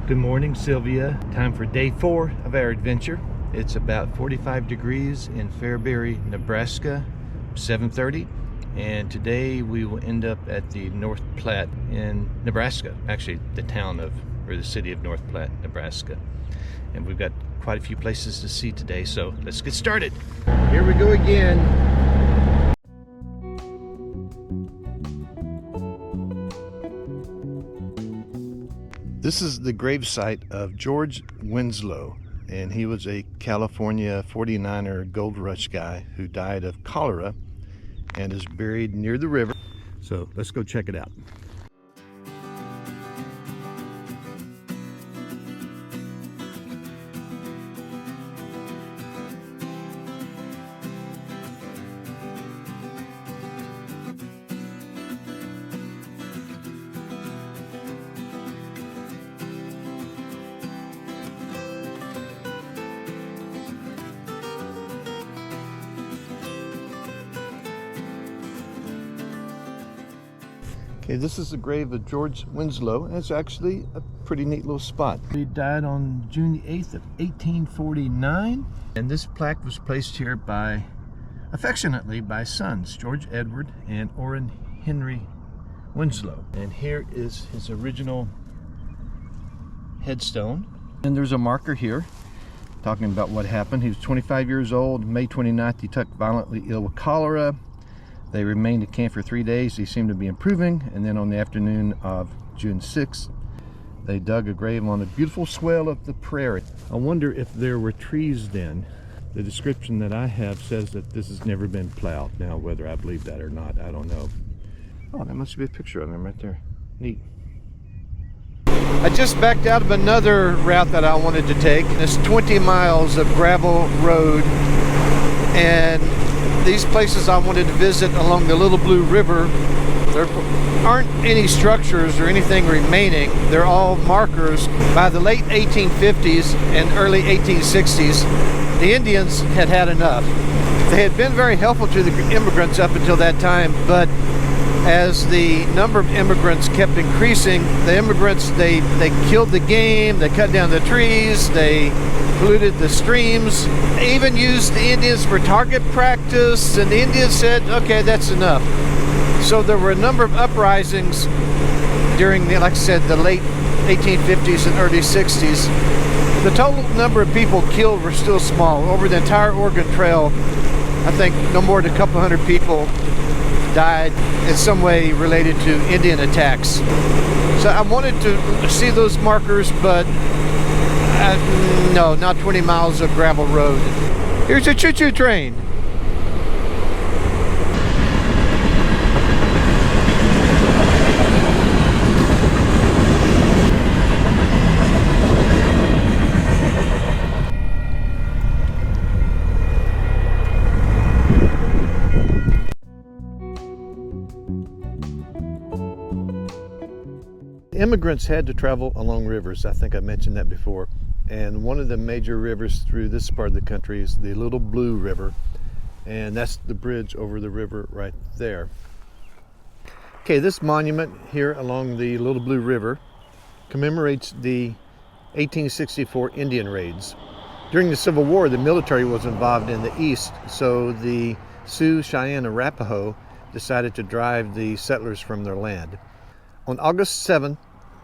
Good morning, Silvia. Time for day 4 of our adventure. It's about 45 degrees in Fairbury, Nebraska, 7:30. And today we will end up at the North Platte in Nebraska. Actually, the city of North Platte, Nebraska. And we've got quite a few places to see today, so let's get started. Here we go again. This is the gravesite of George Winslow, and he was a California 49er gold rush guy who died of cholera and is buried near the river. So let's go check it out. Okay, this is the grave of George Winslow, and it's actually a pretty neat little spot. He died on June 8th of 1849, and this plaque was placed here affectionately by sons, George Edward and Orrin Henry Winslow. And here is his original headstone. And there's a marker here talking about what happened. He was 25 years old. May 29th, he took violently ill with cholera. They remained at camp for 3 days. He seemed to be improving, and then on the afternoon of June 6th, they dug a grave on a beautiful swell of the prairie. I wonder if there were trees then. The description that I have says that this has never been plowed. Now, whether I believe that or not, I don't know. Oh, that must be a picture of him right there. Neat. I just backed out of another route that I wanted to take. It's 20 miles of gravel road, and these places I wanted to visit along the Little Blue River, there aren't any structures or anything remaining. They're all markers. By the late 1850s and early 1860s, the Indians had had enough. They had been very helpful to the immigrants up until that time, but as the number of immigrants kept increasing, the immigrants, they killed the game, they cut down the trees, they polluted the streams. They even used the Indians for target practice, and the Indians said, okay, that's enough. So there were a number of uprisings during like I said, the late 1850s and early 60s. The total number of people killed were still small. Over the entire Oregon Trail, I think no more than a couple hundred people died in some way related to Indian attacks. So I wanted to see those markers, but no, not 20 miles of gravel road. Here's a choo-choo train. Immigrants had to travel along rivers. I think I mentioned that before. And one of the major rivers through this part of the country is the Little Blue River. And that's the bridge over the river right there. Okay, this monument here along the Little Blue River commemorates the 1864 Indian raids. During the Civil War, the military was involved in the East, so the Sioux, Cheyenne, and Arapaho decided to drive the settlers from their land. On August 7,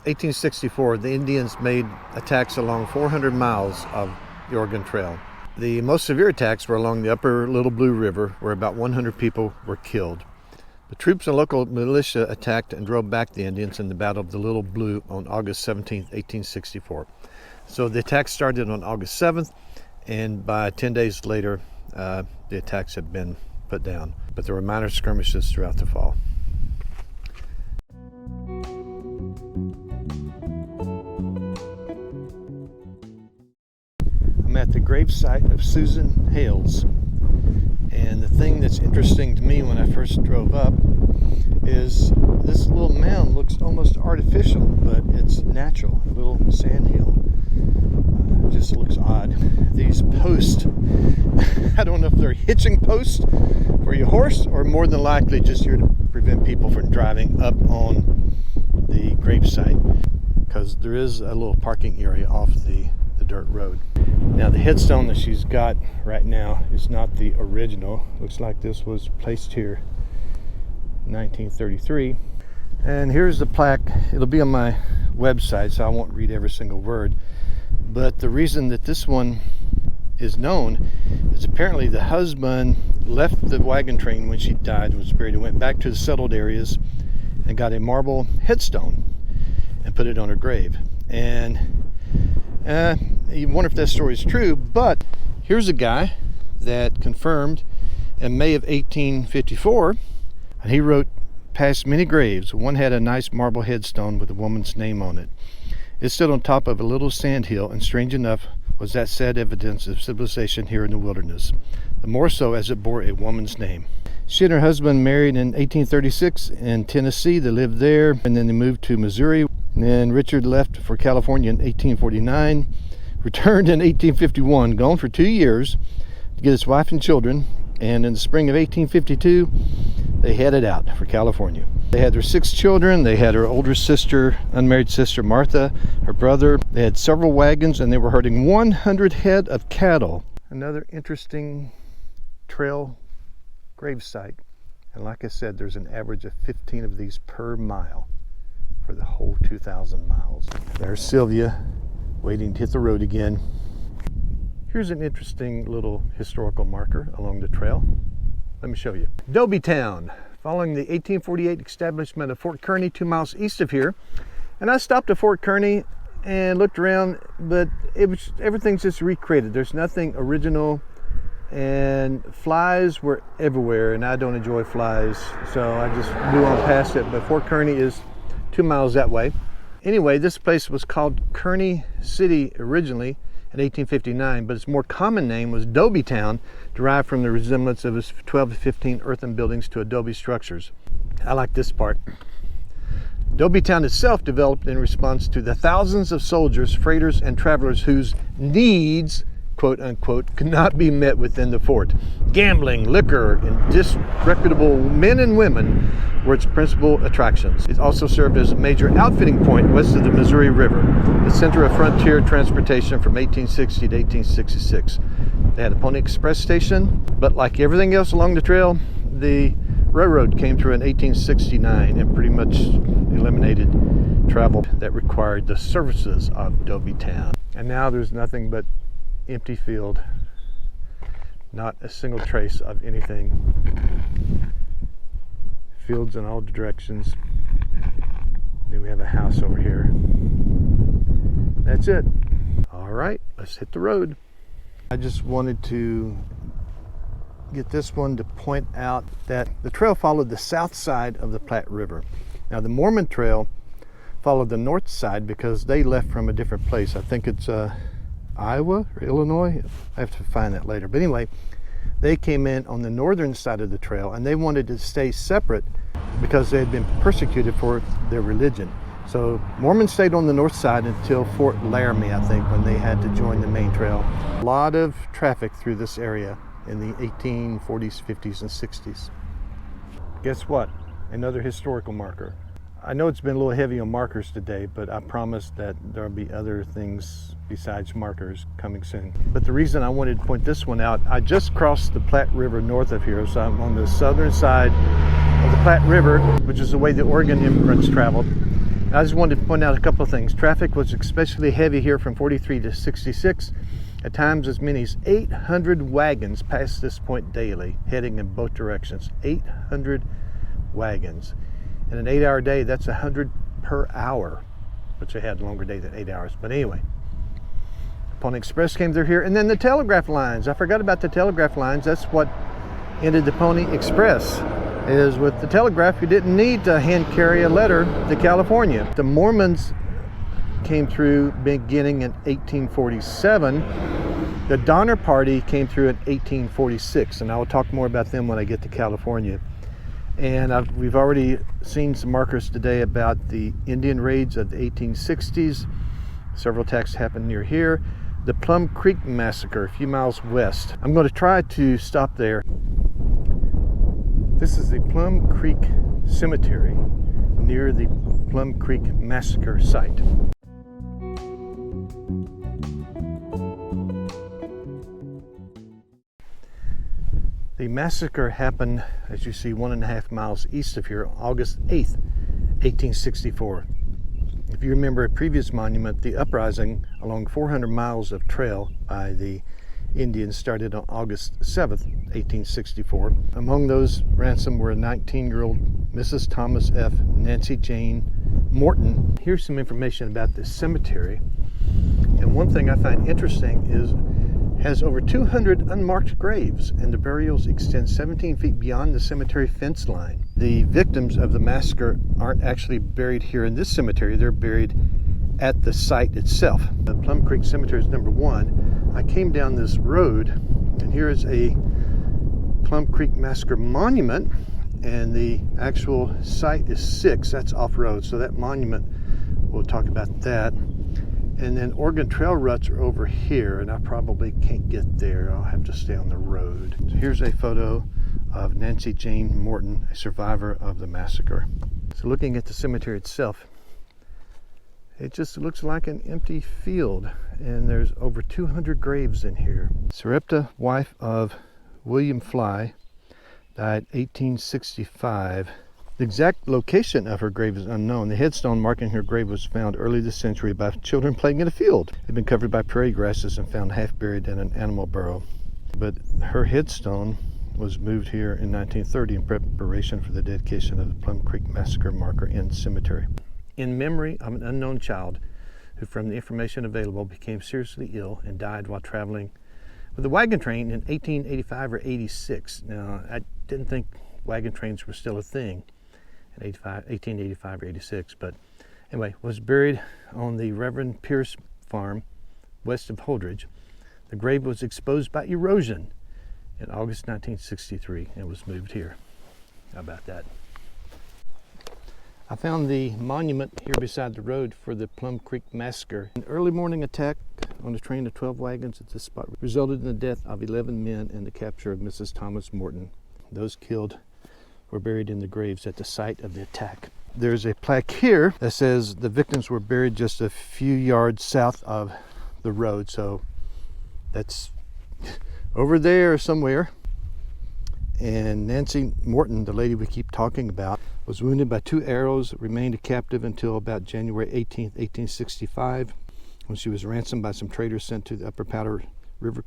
1864, the Indians made attacks along 400 miles of the Oregon Trail. The most severe attacks were along the upper Little Blue River, where about 100 people were killed. The troops and local militia attacked and drove back the Indians in the Battle of the Little Blue on August 17, 1864. So the attacks started on August 7th, and by 10 days later, the attacks had been put down. But there were minor skirmishes throughout the fall. I'm at the gravesite of Susan Hales, and the thing that's interesting to me when I first drove up is this little mound looks almost artificial, but it's natural, a little sand hill. It just looks odd. These posts, I don't know if they're hitching posts for your horse or more than likely just here to prevent people from driving up on the gravesite. because there is a little parking area off the dirt road. Now the headstone that she's got right now is not the original. Looks like this was placed here in 1933. And here's the plaque. It'll be on my website, so I won't read every single word. But the reason that this one is known is apparently the husband left the wagon train when she died, was buried, and went back to the settled areas and got a marble headstone and put it on her grave. And you wonder if that story is true, but here's a guy that confirmed in May of 1854, and he wrote, "Past many graves, one had a nice marble headstone with a woman's name on it. It stood on top of a little sand hill, and strange enough was that sad evidence of civilization here in the wilderness, the more so as it bore a woman's name." She and her husband married in 1836 in Tennessee. They lived there, and then they moved to Missouri. And then Richard left for California in 1849, returned in 1851, gone for 2 years to get his wife and children, and in the spring of 1852, they headed out for California. They had their 6 children. They had her older sister, unmarried sister Martha, her brother. They had several wagons, and they were herding 100 head of cattle. Another interesting trail grave site. And like I said, there's an average of 15 of these per mile for the whole 2,000 miles. There's Silvia waiting to hit the road again. Here's an interesting little historical marker along the trail. Let me show you. Dobby Town, following the 1848 establishment of Fort Kearny 2 miles east of here. And I stopped at Fort Kearny and looked around, but everything's just recreated. There's nothing original, and flies were everywhere, and I don't enjoy flies, so I just blew on past it. But Fort Kearny is 2 miles that way. Anyway, this place was called Kearny City originally in 1859, but its more common name was Dobby Town, derived from the resemblance of its 12 to 15 earthen buildings to adobe structures. I like this part. Dobby Town itself developed in response to the thousands of soldiers, freighters, and travelers whose needs, quote unquote, could not be met within the fort. Gambling, liquor, and disreputable men and women were its principal attractions. It also served as a major outfitting point west of the Missouri River, the center of frontier transportation from 1860 to 1866. They had a Pony Express station, but like everything else along the trail, the railroad came through in 1869 and pretty much eliminated travel that required the services of Dobby Town. And now there's nothing but empty field, not a single trace of anything. Fields in all directions. Then we have a house over here. That's it. All right, let's hit the road. I just wanted to get this one to point out that the trail followed the south side of the Platte River. Now the Mormon trail followed the north side because they left from a different place. I think it's Iowa or Illinois. I have to find that later. But anyway, they came in on the northern side of the trail, and they wanted to stay separate because they had been persecuted for their religion. So Mormons stayed on the north side until Fort Laramie, I think, when they had to join the main trail. A lot of traffic through this area in the 1840s, 50s, and 60s. Guess what? Another historical marker. I know it's been a little heavy on markers today, but I promise that there'll be other things besides markers coming soon. But the reason I wanted to point this one out, I just crossed the Platte River north of here, so I'm on the southern side of the Platte River, which is the way the Oregon immigrants traveled. And I just wanted to point out a couple of things. Traffic was especially heavy here from 43 to 66. At times as many as 800 wagons passed this point daily, heading in both directions. 800 wagons. In an 8-hour day, that's 100 per hour, which they had a longer day than 8 hours. But anyway, Pony Express came through here. And then the telegraph lines. I forgot about the telegraph lines. That's what ended the Pony Express. Is with the telegraph, you didn't need to hand carry a letter to California. The Mormons came through beginning in 1847. The Donner Party came through in 1846, and I will talk more about them when I get to California. And we've already seen some markers today about the Indian raids of the 1860s. Several attacks happened near here. The Plum Creek Massacre, a few miles west. I'm going to try to stop there. This is the Plum Creek Cemetery near the Plum Creek Massacre site. The massacre happened, as you see, 1.5 miles east of here, August 8th, 1864. If you remember a previous monument, the uprising along 400 miles of trail by the Indians started on August 7th, 1864. Among those ransomed were a 19-year-old Mrs. Thomas F. Nancy Jane Morton. Here's some information about this cemetery. And one thing I find interesting is has over 200 unmarked graves, and the burials extend 17 feet beyond the cemetery fence line. The victims of the massacre aren't actually buried here in this cemetery. They're buried at the site itself. The Plum Creek Cemetery is number 1. I came down this road, and here is a Plum Creek Massacre monument, and the actual site is 6. That's off-road, so that monument, we'll talk about that. And then Oregon Trail ruts are over here, and I probably can't get there. I'll have to stay on the road. So here's a photo of Nancy Jane Morton, a survivor of the massacre. So looking at the cemetery itself, it just looks like an empty field, and there's over 200 graves in here. Sarepta, wife of William Fly, died 1865. The exact location of her grave is unknown. The headstone marking her grave was found early this century by children playing in a field. It had been covered by prairie grasses and found half buried in an animal burrow. But her headstone was moved here in 1930 in preparation for the dedication of the Plum Creek Massacre marker in cemetery. In memory of an unknown child who, from the information available, became seriously ill and died while traveling with a wagon train in 1885 or 86. Now, I didn't think wagon trains were still a thing in 1885 or 86, but anyway, was buried on the Reverend Pierce farm west of Holdridge. The grave was exposed by erosion in August 1963 and was moved here. How about that? I found the monument here beside the road for the Plum Creek Massacre. An early morning attack on a train of 12 wagons at this spot resulted in the death of 11 men and the capture of Mrs. Thomas Morton. Those killed were buried in the graves at the site of the attack. There's a plaque here that says the victims were buried just a few yards south of the road, so that's over there somewhere. And Nancy Morton, the lady we keep talking about, was wounded by 2 arrows, remained a captive until about January 18th, 1865, when she was ransomed by some traders sent to the Upper Powder River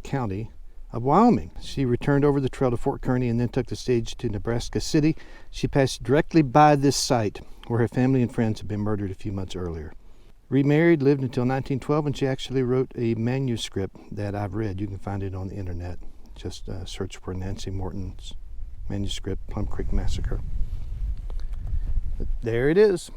County of Wyoming. She returned over the trail to Fort Kearny and then took the stage to Nebraska City. She passed directly by this site where her family and friends had been murdered a few months earlier. Remarried, lived until 1912, and she actually wrote a manuscript that I've read. You can find it on the internet. Just search for Nancy Morton's manuscript, Plum Creek Massacre. But there it is.